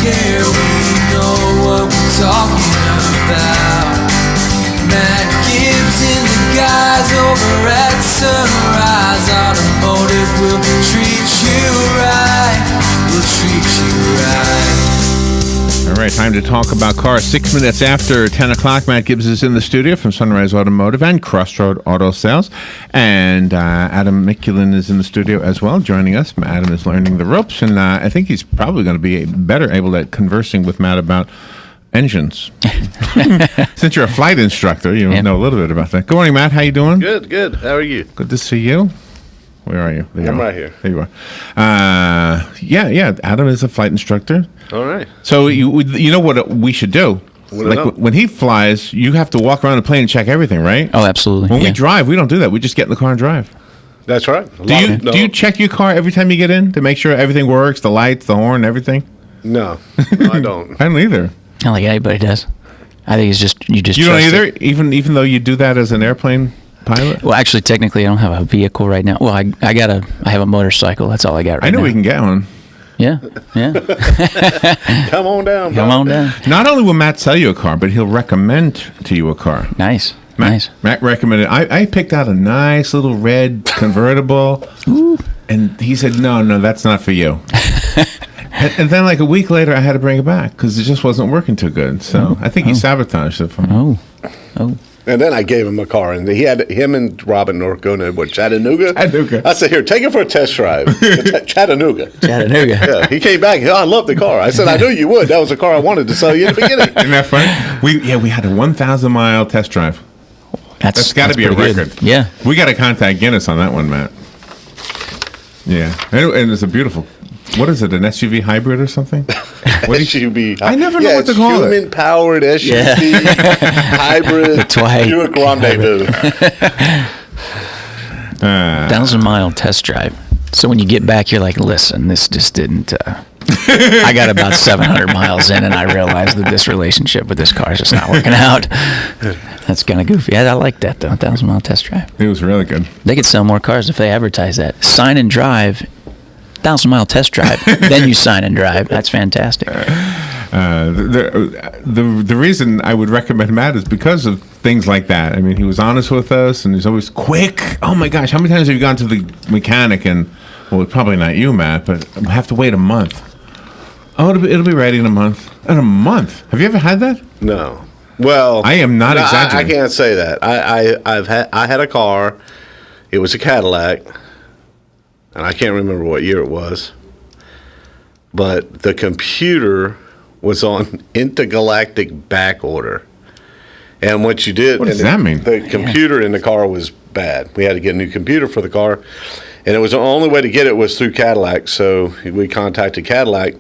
care, we know what we're talking about. Matt Gibbs in the guys over at Sunrise Automotive will treat you right. We'll treat you right. All right, time to talk about cars. 6 minutes after 10 o'clock, Matt Gibbs is in the studio from Sunrise Automotive and Crossroad Auto Sales. And Adam Mikulin is in the studio as well, joining us. Adam is learning the ropes, and I think he's probably going to be better able at conversing with Matt about engines. Since you're a flight instructor, you know a little bit about that. Good morning, Matt. How you doing? Good, good. How are you? Good to see you. Where are you? I'm right here. There you are. Yeah. Adam is a flight instructor. All right. So you know what we should do? When he flies, you have to walk around the plane and check everything, right? Oh, absolutely. When we drive, we don't do that. We just get in the car and drive. That's right. Do you check your car every time you get in to make sure everything works, the lights, the horn, everything? No, I don't. I don't either. Not like anybody does. I think it's just you don't either, even though you do that as an airplane pilot. Well, actually, technically, I don't have a vehicle right now. Well, I have a motorcycle. That's all I got right now. I know we can get one. Yeah. Come on down. Come on down. Not only will Matt sell you a car, but he'll recommend to you a car. Nice. Matt recommended. I picked out a nice little red convertible, and he said, "No, that's not for you." and then, like a week later, I had to bring it back because it just wasn't working too good. So I think he sabotaged it for me. Oh. And then I gave him a car, and him and Robin were going to Chattanooga. Chattanooga. I said, "Here, take it for a test drive." Chattanooga. Yeah, he came back. I love the car. I said, "I knew you would. That was a car I wanted to sell you in the beginning." Isn't that funny? We had a 1,000-mile test drive. That's got to be a record. Good. Yeah. We got to contact Guinness on that one, Matt. Yeah, and it's a beautiful. What is it? An SUV hybrid or something? SUV. I never know what to call it. Human-powered SUV hybrid Buick Rendezvous. 1,000-mile test drive. So when you get back, you're like, listen, this just didn't. I got about 700 miles in, and I realized that this relationship with this car is just not working out. That's kind of goofy. I like that, though. 1,000-mile test drive. It was really good. They could sell more cars if they advertise that. Sign and drive. 1,000-mile test drive, then you sign and drive. That's fantastic. The reason I would recommend Matt is because of things like that. I mean, he was honest with us, and he's always quick. Oh my gosh, how many times have you gone to the mechanic and, well, probably not you, Matt, but have to wait a month. Oh, it'll be ready in a month. In a month? Have you ever had that? No. Well, I am not exaggerating. I can't say that. I had a car. It was a Cadillac. And I can't remember what year it was, but the computer was on intergalactic back order. And what you did... What does that mean? The computer in the car was bad. We had to get a new computer for the car, and it was the only way to get it was through Cadillac. So we contacted Cadillac,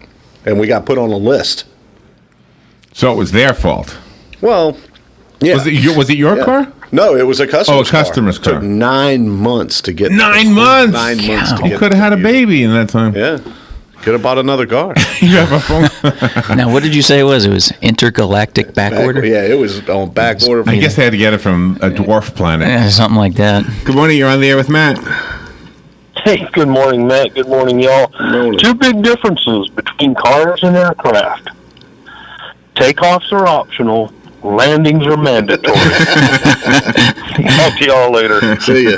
and we got put on a list. So it was their fault? Well, yeah. Was it your car? No, it was a customer's car. Oh, a customer's car. It took 9 months to get... 9 months? 9 months to get... You could have had a baby in that time. Yeah. Could have bought another car. You have a phone. Now, what did you say it was? It was intergalactic back order? Yeah, it was on back order. I guess they had to get it from a dwarf planet. Yeah, something like that. Good morning. You're on the air with Matt. Hey, good morning, Matt. Good morning, y'all. Morning. Two big differences between cars and aircraft. Takeoffs are optional. Landings are mandatory. Talk to y'all later. See ya.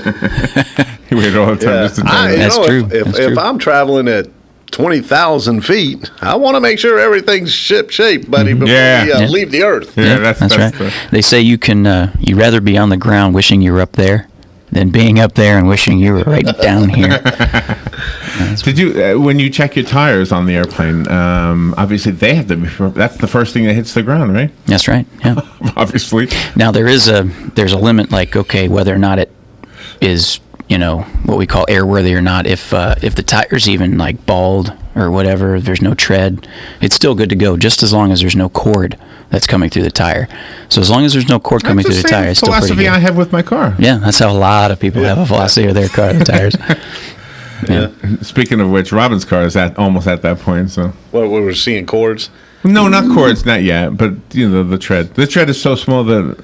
He waited all the time just to tell me. That's true. If I'm traveling at 20,000 feet, I want to make sure everything's ship-shape, buddy, before we leave the earth. Yeah, that's right. They say you can you'd rather be on the ground wishing you were up there than being up there and wishing you were right down here. Did you, when you check your tires on the airplane, obviously they have to be, that's the first thing that hits the ground, right? That's right, yeah. Obviously. Now, there's a limit, like, okay, whether or not it is, what we call airworthy or not, if the tire's even, like, bald or whatever, if there's no tread, it's still good to go, just as long as there's no cord that's coming through the tire. So as long as there's no cord coming through the tire, it's still pretty good. Philosophy I have with my car. Yeah, that's how a lot of people have a philosophy of their car, the tires. Yeah. Speaking of which, Robin's car is almost at that point. So what, we were seeing cords? No, not cords, not yet. But the tread. The tread is so small that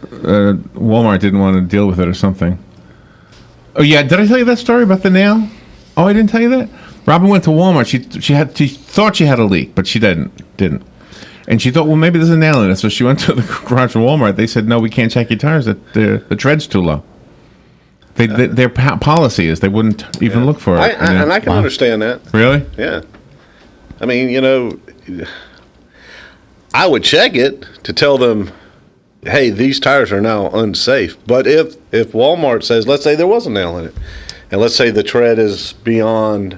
Walmart didn't want to deal with it or something. Oh yeah, did I tell you that story about the nail? Oh, I didn't tell you that. Robin went to Walmart. She thought she had a leak, but she didn't. And she thought, well, maybe there's a nail in it. So she went to the garage at Walmart. They said, no, we can't check your tires. The tread's too low. Their policy is they wouldn't even look for it. I can understand that. Really? Yeah. I mean, I would check it to tell them, hey, these tires are now unsafe. But if Walmart says, let's say there was a nail in it, and let's say the tread is beyond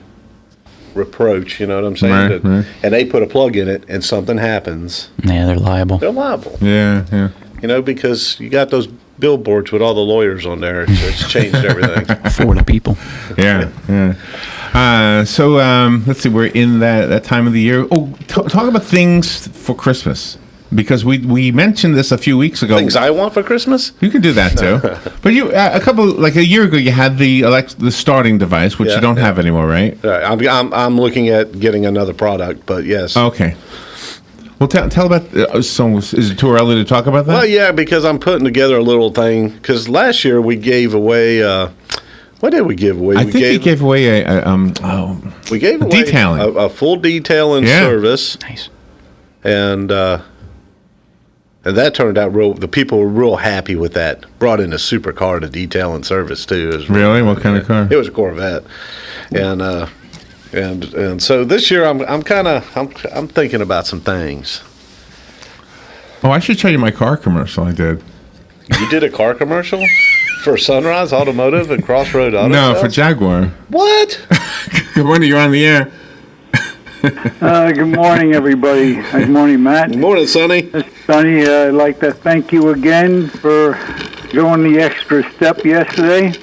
reproach, you know what I'm saying? Right. And they put a plug in it and something happens. Yeah, they're liable. They're liable. Yeah. Because you got those billboards with all the lawyers on there. It's changed everything. For the people. Yeah. So let's see. We're in that time of the year. Oh, talk about things for Christmas. Because we mentioned this a few weeks ago. Things I want for Christmas? You can do that too. But you a year ago you had the starting device, which you don't have anymore, right? I'm looking at getting another product, but yes. Okay. Well, tell about. Is it too early to talk about that? Well, yeah, because I'm putting together a little thing. Because last year we gave away. What did we give away? I think we gave away we gave away detailing, a full detailing service. Nice. And that turned out the people were real happy with that. Brought in a super car to detail and service too. It was really? What kind of car? It was a Corvette, and so this year I'm thinking about some things. Oh, I should show you my car commercial I did. You did a car commercial for Sunrise Automotive and Crossroad Auto? No, Sales? for Jaguar. What? Good morning. You're on the air. Good morning, everybody. Good morning, Matt. Good morning, Sonny. Sonny, I'd like to thank you again for going the extra step yesterday.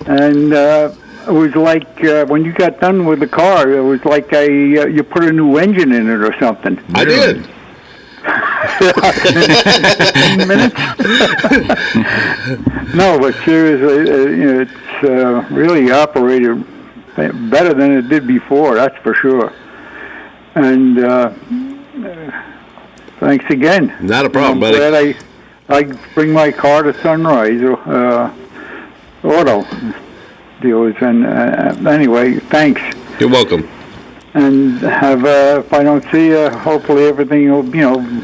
And it was like when you got done with the car, it was like you put a new engine in it or something. I did. 15 minutes? No, but seriously, it's really operated better than it did before, that's for sure. And thanks again. Not a problem, I'm buddy. glad I bring my car to Sunrise Auto dealers. And anyway, thanks. You're welcome. And if I don't see you, hopefully everything will,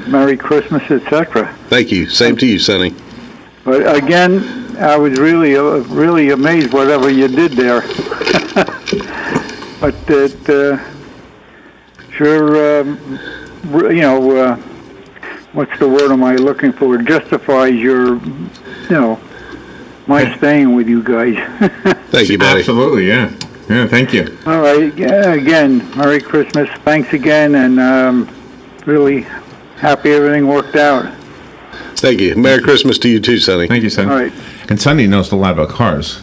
Merry Christmas, etc. Thank you. Same to you, Sonny. But again, I was really amazed whatever you did there. But it sure, what's the word am I looking for? Justifies your, my staying with you guys. Thank you, buddy. Absolutely, yeah. Yeah, thank you. All right, again, Merry Christmas. Thanks again, and really happy everything worked out. Thank you. Merry Christmas to you too, Sonny. Thank you, Sonny. All right. And Sonny knows a lot about cars.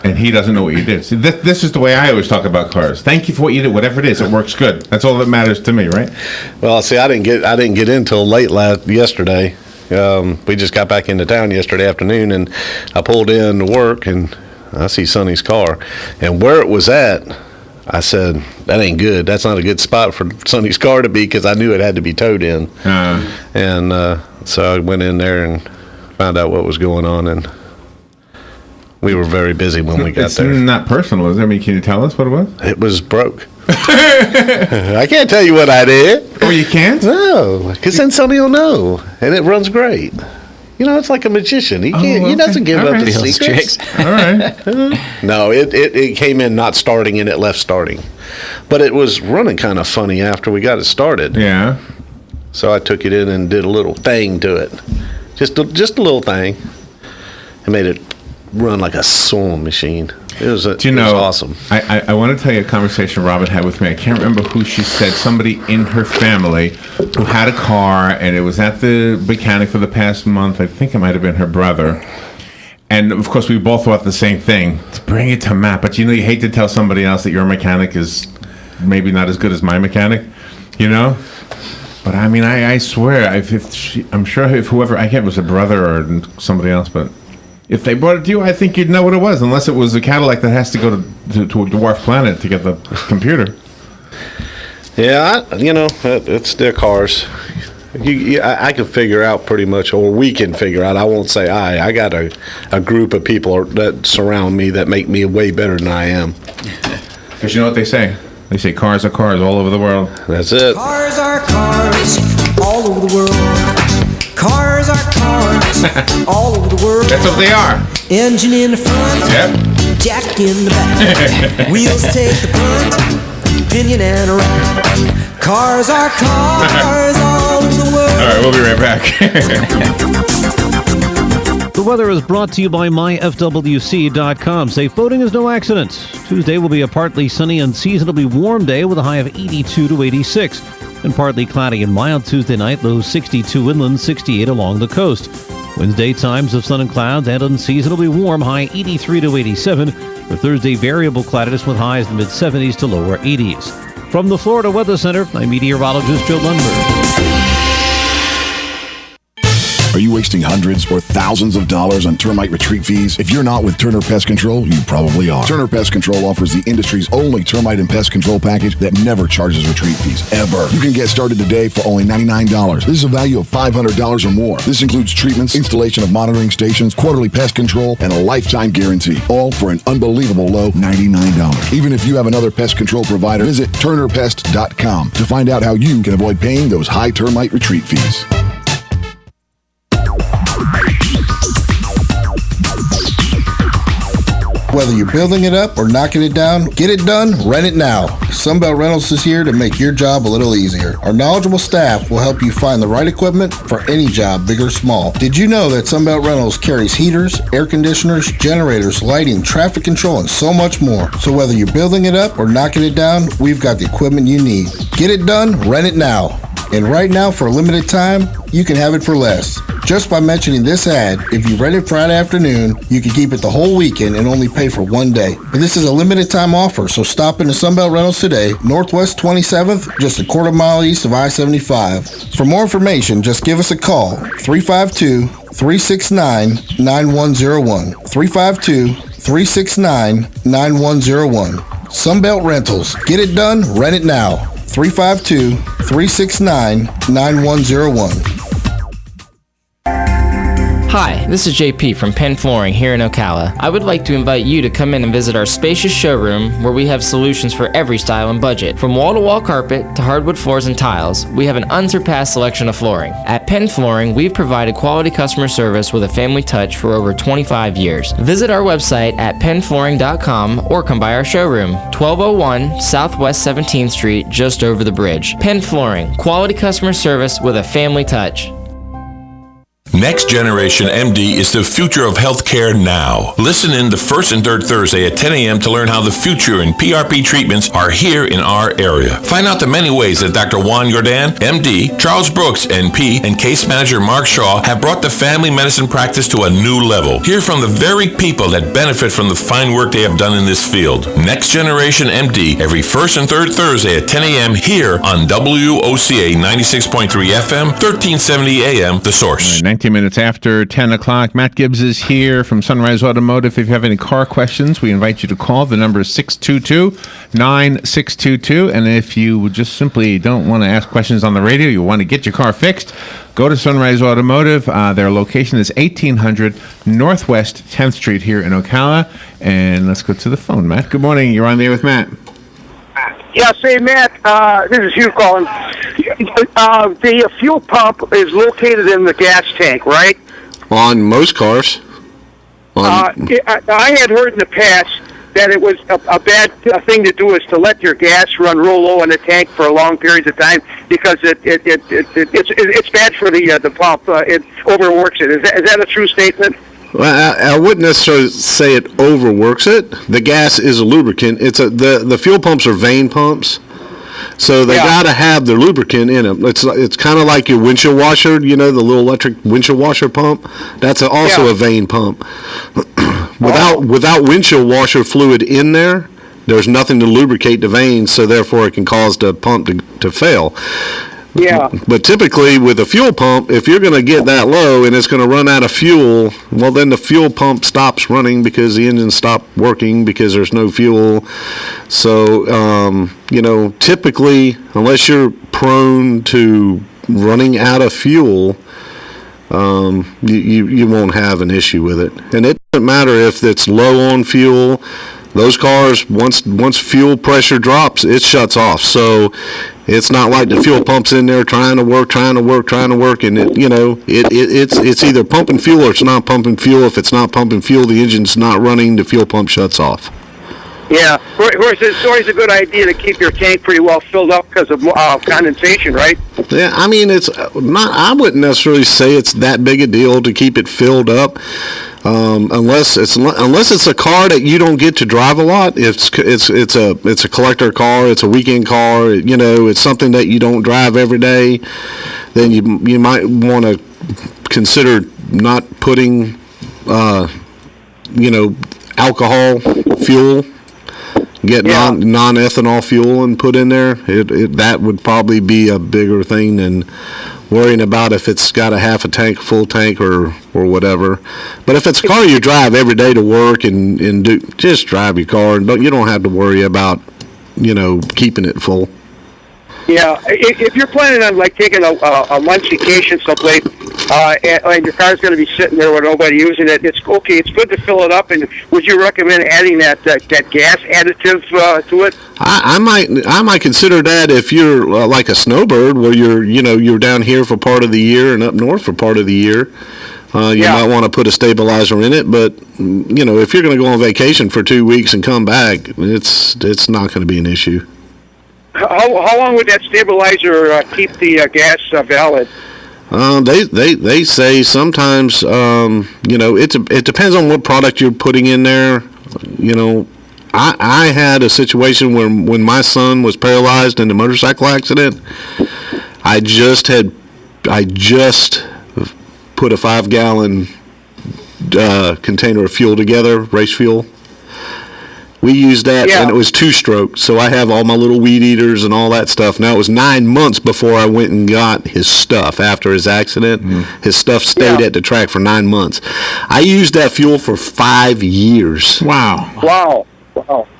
And he doesn't know what you did. See, this is the way I always talk about cars. Thank you for what you did. Whatever it is, it works good. That's all that matters to me, right? Well, see, I didn't get in until late yesterday. We just got back into town yesterday afternoon, and I pulled in to work, and I see Sonny's car. And where it was at, I said, that ain't good. That's not a good spot for Sonny's car to be, because I knew it had to be towed in. And so I went in there and found out what was going on, and we were very busy when we got there. It's not personal, is it? I mean, can you tell us what it was? It was broke. I can't tell you what I did. Oh, you can't? No, because then Sonny will know, and it runs great. It's like a magician. He can't. He doesn't give up his secrets. All right. No, it came in not starting, and it left starting, but it was running kind of funny after we got it started. Yeah. So I took it in and did a little thing to it, just a little thing, and made it run like a sewing machine. It was awesome. I want to tell you a conversation Robin had with me. I can't remember who she said. Somebody in her family who had a car, and it was at the mechanic for the past month. I think it might have been her brother. And, of course, we both thought the same thing. To bring it to Matt. But, you hate to tell somebody else that your mechanic is maybe not as good as my mechanic, But, I mean, I swear, I'm sure if whoever, I can't, it was a brother or somebody else, but if they brought it to you, I think you'd know what it was, unless it was a Cadillac that has to go to a dwarf planet to get the computer. Yeah, it's their cars. I can figure out pretty much, or we can figure out. I won't say I got a group of people that surround me that make me way better than I am. Because you know what they say? They say cars are cars all over the world. That's it. Cars are cars all over the world. That's what they are. Engine in the front, Yep. jack in the back. Wheels take the brunt, pinion and a rack. Cars are cars all over the world. All right, we'll be right back. The weather is brought to you by myfwc.com. Safe boating is no accident. Tuesday will be a partly sunny and seasonably warm day with a high of 82 to 86. And partly cloudy and mild Tuesday night, lows 62 inland, 68 along the coast. Wednesday, times of sun and clouds and unseasonably warm, high 83 to 87. For Thursday, variable cloudiness with highs in the mid-70s to lower 80s. From the Florida Weather Center, I'm meteorologist Joe Lundberg. Are you wasting hundreds or thousands of dollars on termite retreat fees? If you're not with Turner Pest Control, you probably are. Turner Pest Control offers the industry's only termite and pest control package that never charges retreat fees, ever. You can get started today for only $99. This is a value of $500 or more. This includes treatments, installation of monitoring stations, quarterly pest control, and a lifetime guarantee, all for an unbelievable low $99. Even if you have another pest control provider, visit turnerpest.com to find out how you can avoid paying those high termite retreat fees. Whether you're building it up or knocking it down, get it done, rent it now. Sunbelt Rentals is here to make your job a little easier. Our knowledgeable staff will help you find the right equipment for any job, big or small. Did you know that Sunbelt Rentals carries heaters, air conditioners, generators, lighting, traffic control, and so much more? So whether you're building it up or knocking it down, we've got the equipment you need. Get it done, rent it now. And right now, for a limited time, you can have it for less. Just by mentioning this ad, if you rent it Friday afternoon, you can keep it the whole weekend and only pay for one day. But this is a limited time offer, so stop into Sunbelt Rentals today, Northwest 27th, just a quarter mile east of I-75. For more information, just give us a call, 352-369-9101. 352-369-9101. Sunbelt Rentals. Get it done, rent it now. 352-369-9101. Hi, this is JP from Penn Flooring here in Ocala. I would like to invite you to come in and visit our spacious showroom where we have solutions for every style and budget. From wall-to-wall carpet to hardwood floors and tiles, we have an unsurpassed selection of flooring. At Penn Flooring, we've provided quality customer service with a family touch for over 25 years. Visit our website at pennflooring.com or come by our showroom, 1201 Southwest 17th Street, just over the bridge. Penn Flooring, quality customer service with a family touch. Next Generation MD is the future of healthcare now. Listen in the first and third Thursday at 10 a.m. to learn how the future in PRP treatments are here in our area. Find out the many ways that Dr. Juan Jordan, MD, Charles Brooks, NP, and case manager Mark Shaw have brought the family medicine practice to a new level. Hear from the very people that benefit from the fine work they have done in this field. Next Generation MD every first and third Thursday at 10 a.m. here on WOCA 96.3 FM, 1370 AM, The Source. 19 minutes after 10 o'clock. Matt Gibbs is here from Sunrise Automotive. If you have any car questions, we invite you to call. The number is 622-9622. And if you just simply don't want to ask questions on the radio, you want to get your car fixed, go to Sunrise Automotive. Their location is 1800 Northwest 10th Street here in Ocala. And let's go to the phone. Matt, good morning. You're on there with Matt. Yeah, say, Matt, this is Hugh calling. The fuel pump is located in the gas tank, right? On most cars. I had heard in the past that it was a bad thing to do is to let your gas run real low in the tank for long periods of time because it's bad for the pump. It overworks it. Is that a true statement? Well, I wouldn't necessarily say it overworks it. The gas is a lubricant. The fuel pumps are vane pumps, so they got to have their lubricant in them. It's kind of like your windshield washer, the little electric windshield washer pump. That's also a vane pump. Without windshield washer fluid in there, there's nothing to lubricate the vanes, so therefore it can cause the pump to fail. Yeah. But typically with a fuel pump, if you're going to get that low and it's going to run out of fuel, well, then the fuel pump stops running because the engine stopped working because there's no fuel. So, typically, unless you're prone to running out of fuel, you won't have an issue with it. And it doesn't matter if it's low on fuel, Those cars, once fuel pressure drops, it shuts off. So it's not like the fuel pump's in there trying to work, and it's either pumping fuel or it's not pumping fuel. If it's not pumping fuel, the engine's not running, the fuel pump shuts off. Yeah, of course, it's always a good idea to keep your tank pretty well filled up because of condensation, right? Yeah, I mean, it's not. I wouldn't necessarily say it's that big a deal to keep it filled up, unless it's a car that you don't get to drive a lot. It's a collector car. It's a weekend car. It's something that you don't drive every day. Then you might want to consider not putting, alcohol fuel. Get non-ethanol fuel and put in there. That would probably be a bigger thing than worrying about if it's got a half a tank, full tank, or whatever. But if it's a car you drive every day to work and just drive your car, and you don't have to worry about keeping it full. Yeah, if you're planning on taking a lunch vacation someplace, and your car's going to be sitting there with nobody using it, it's okay. It's good to fill it up. And would you recommend adding that gas additive to it? I might consider that if you're like a snowbird, where you're down here for part of the year and up north for part of the year. You might want to put a stabilizer in it, but if you're going to go on vacation for 2 weeks and come back, it's not going to be an issue. How long would that stabilizer keep the gas valid? They say sometimes it depends on what product you're putting in there. I had a situation where when my son was paralyzed in a motorcycle accident, I just put a 5-gallon container of fuel together, race fuel. We used that, and it was 2-stroke, so I have all my little weed eaters and all that stuff. Now, it was 9 months before I went and got his stuff after his accident. His stuff stayed at the track for 9 months. I used that fuel for 5 years. Wow.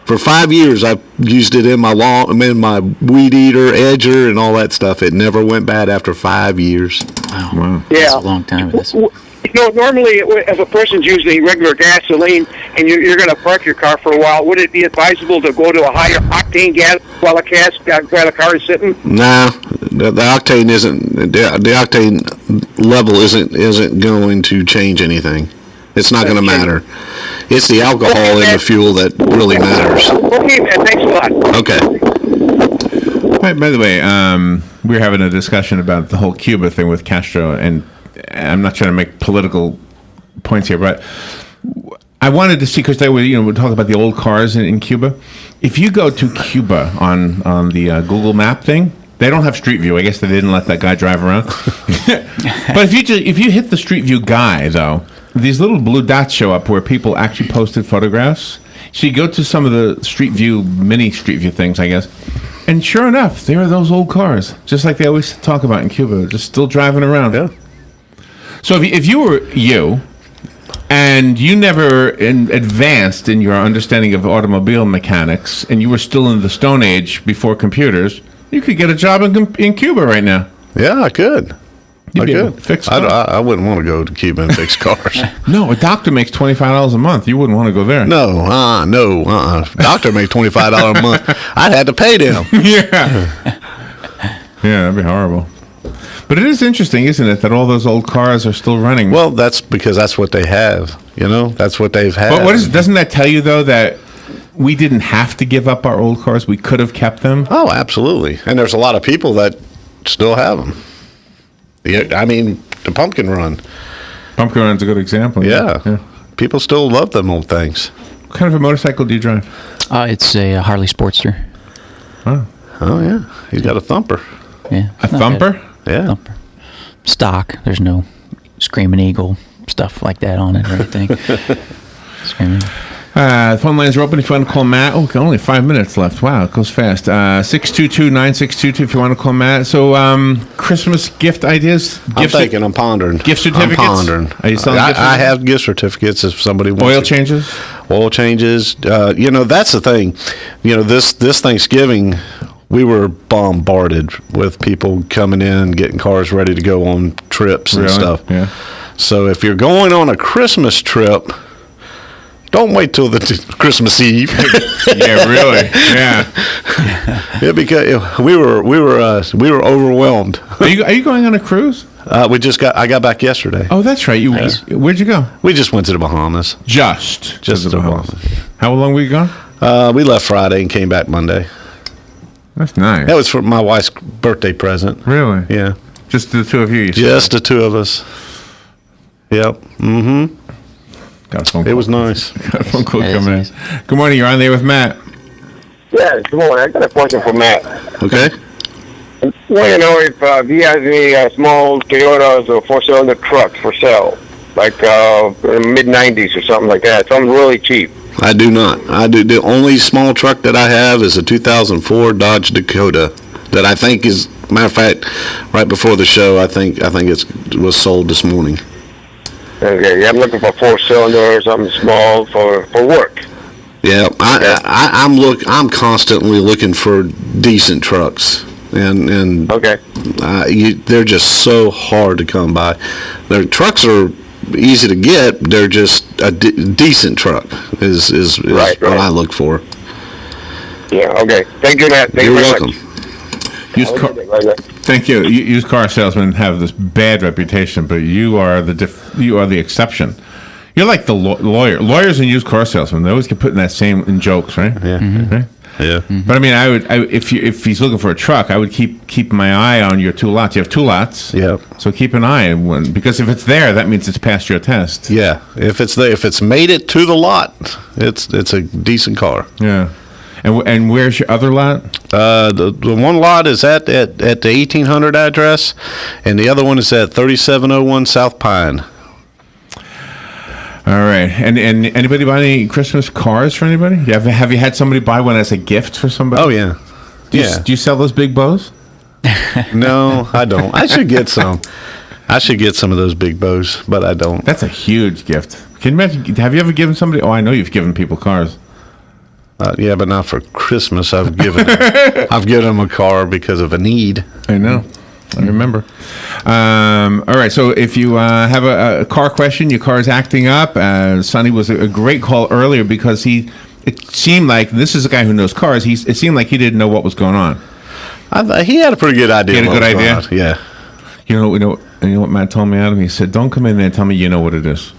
For 5 years, I used it in my my weed eater, edger, and all that stuff. It never went bad after 5 years. Wow. Yeah. That's a long time with this. Normally, if a person's using regular gasoline and you're going to park your car for a while, would it be advisable to go to a higher octane gas while the car is sitting? Nah, the octane isn't. The octane level isn't going to change anything. It's not going to matter. It's the alcohol in the fuel that really matters. Okay, man. Thanks a lot. By the way, we were having a discussion about the whole Cuba thing with Castro, and I'm not trying to make political points here, but I wanted to see, because they were, we talk about the old cars in Cuba. If you go to Cuba on the Google Map thing, they don't have Street View. I guess they didn't let that guy drive around. But if you hit the Street View guy, though, these little blue dots show up where people actually posted photographs. So you go to some of the mini Street View things, I guess, and sure enough, there are those old cars, just like they always talk about in Cuba, just still driving around. Yeah. So if you were and you never advanced in your understanding of automobile mechanics, and you were still in the Stone Age before computers, you could get a job in Cuba right now. Yeah, I could. You'd be able to fix cars. I wouldn't want to go to Cuba and fix cars. No, a doctor makes $25 a month. You wouldn't want to go there. No. Doctor makes $25 a month. I'd have to pay them. Yeah, that'd be horrible. But it is interesting, isn't it, that all those old cars are still running? Well, that's because that's what they have. That's what they've had. But doesn't that tell you, though, that we didn't have to give up our old cars? We could have kept them? Oh, absolutely. And there's a lot of people that still have them. I mean, the Pumpkin Run. Pumpkin Run's a good example. Yeah. People still love them old things. What kind of a motorcycle do you drive? It's a Harley Sportster. Oh, yeah. He's got a thumper. Yeah. A thumper? Yeah. Thumper. Stock. There's no Screaming Eagle stuff like that on it or anything. Screaming. The phone lines are open if you want to call Matt. Oh, only 5 minutes left. Wow, it goes fast. 622-9622 if you want to call Matt. So, Christmas gift ideas? I'm pondering. Gift certificates? I'm pondering. Are you selling gift certificates? I have gift certificates if somebody wants Oil changes? Oil changes. That's the thing. This Thanksgiving, we were bombarded with people coming in, getting cars ready to go on trips and stuff. Yeah. So if you're going on a Christmas trip, Don't wait till the Christmas Eve. Yeah, really. Yeah. Yeah, because we were overwhelmed. Are you going on a cruise? I got back yesterday. Oh, that's right. Where'd you go? We just went to the Bahamas. Just to the Bahamas. How long were you gone? We left Friday and came back Monday. That's nice. That was for my wife's birthday present. Really? Yeah. Just the two of you? Just the two of us. Yep. Mm-hmm. Got a phone call. It was nice. Got a phone call coming in. Good morning. You're on there with Matt. Yeah, good morning. I got a question for Matt. Okay. I want to know if he has any small Toyotas or four-cylinder trucks for sale, like mid-90s or something like that. Something really cheap. I do not. I do. The only small truck that I have is a 2004 Dodge Dakota that I think is, matter of fact, right before the show, I think it was sold this morning. Okay, yeah, I'm looking for four-cylinder or something small for work. Yeah, I'm constantly looking for decent trucks, and okay, they're just so hard to come by. Their trucks are easy to get. They're just a decent truck is right. What I look for. Yeah. Okay. Thank you, Matt. You're welcome. Thank you. Used car salesmen have this bad reputation, but you are the exception. You're like the lawyer. Lawyers and used car salesmen, they always get put in that same in jokes, right? Yeah. Mm-hmm. Right? Yeah. Mm-hmm. But I mean, if he's looking for a truck, I would keep my eye on your two lots. You have two lots. Yeah. So keep an eye on one, because if it's there, that means it's passed your test. Yeah. If it's there, if it's made it to the lot, it's a decent car. Yeah. And where's your other lot? The one lot is at the 1800 address, and the other one is at 3701 South Pine. All right. And anybody buy any Christmas cars for anybody? Have you had somebody buy one as a gift for somebody? Oh, yeah. Do you sell those big bows? No, I don't. I should get some. I should get some of those big bows, but I don't. That's a huge gift. Can you imagine? Have you ever given somebody? Oh, I know you've given people cars. Yeah, but not for Christmas. I've given them a car because of a need. I know. I remember. All right. So if you have a car question, your car is acting up. Sonny was a great call earlier because it seemed like, this is a guy who knows cars. It seemed like he didn't know what was going on. He had a pretty good idea. He had a good idea? Yeah. You know what Matt told me, Adam? He said, don't come in there and tell me you know what it is.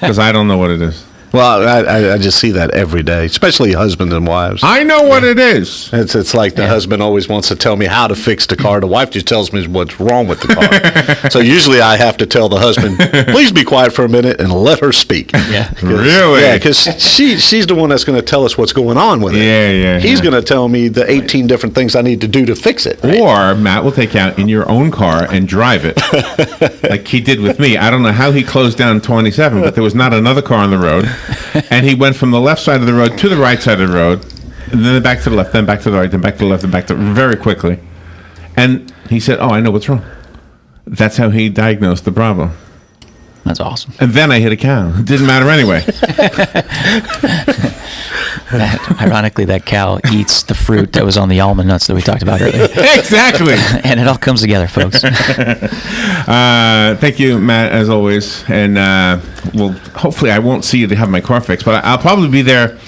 Because I don't know what it is. Well, I just see that every day, especially husbands and wives. I know what it is. It's like the husband always wants to tell me how to fix the car. The wife just tells me what's wrong with the car. So usually I have to tell the husband, please be quiet for a minute and let her speak. Yeah. Really? Yeah, because she's the one that's going to tell us what's going on with it. Yeah. He's going to tell me the 18 different things I need to do to fix it. Right? Or Matt will take you out in your own car and drive it, like he did with me. I don't know how he closed down 27, but there was not another car on the road. And he went from the left side of the road to the right side of the road, and then back to the left, then back to the right, then back to the left, then back to very quickly. And he said, "Oh, I know what's wrong." That's how he diagnosed the problem. That's awesome. And then I hit a cow. It didn't matter anyway. Ironically, that cow eats the fruit that was on the almond nuts that we talked about earlier. Exactly. And it all comes together, folks. Thank you, Matt, as always. And well, hopefully I won't see you to have my car fixed, but I'll probably be there.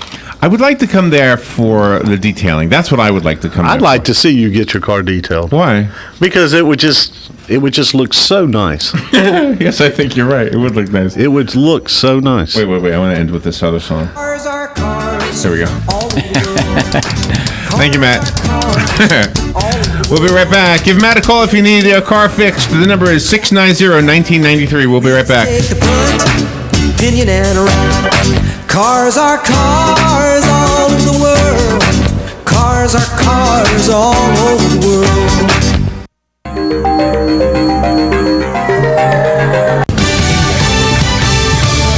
I would like to come there for the detailing. That's what I would like to come I'd there like for. to see you get your car detailed. Why? Because it would just look so nice. Yes, I think you're right. It would look nice. It would look so nice. Wait. I want to end with this other song. There we go. Thank you, Matt. We'll be right back. Give Matt a call if you need a car fixed. The number is 690-1993. We'll be right back. Opinion and around. Cars are cars all over the world. Cars are cars all over the world.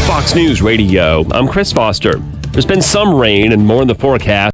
Fox News Radio. I'm Chris Foster. There's been some rain and more in the forecast.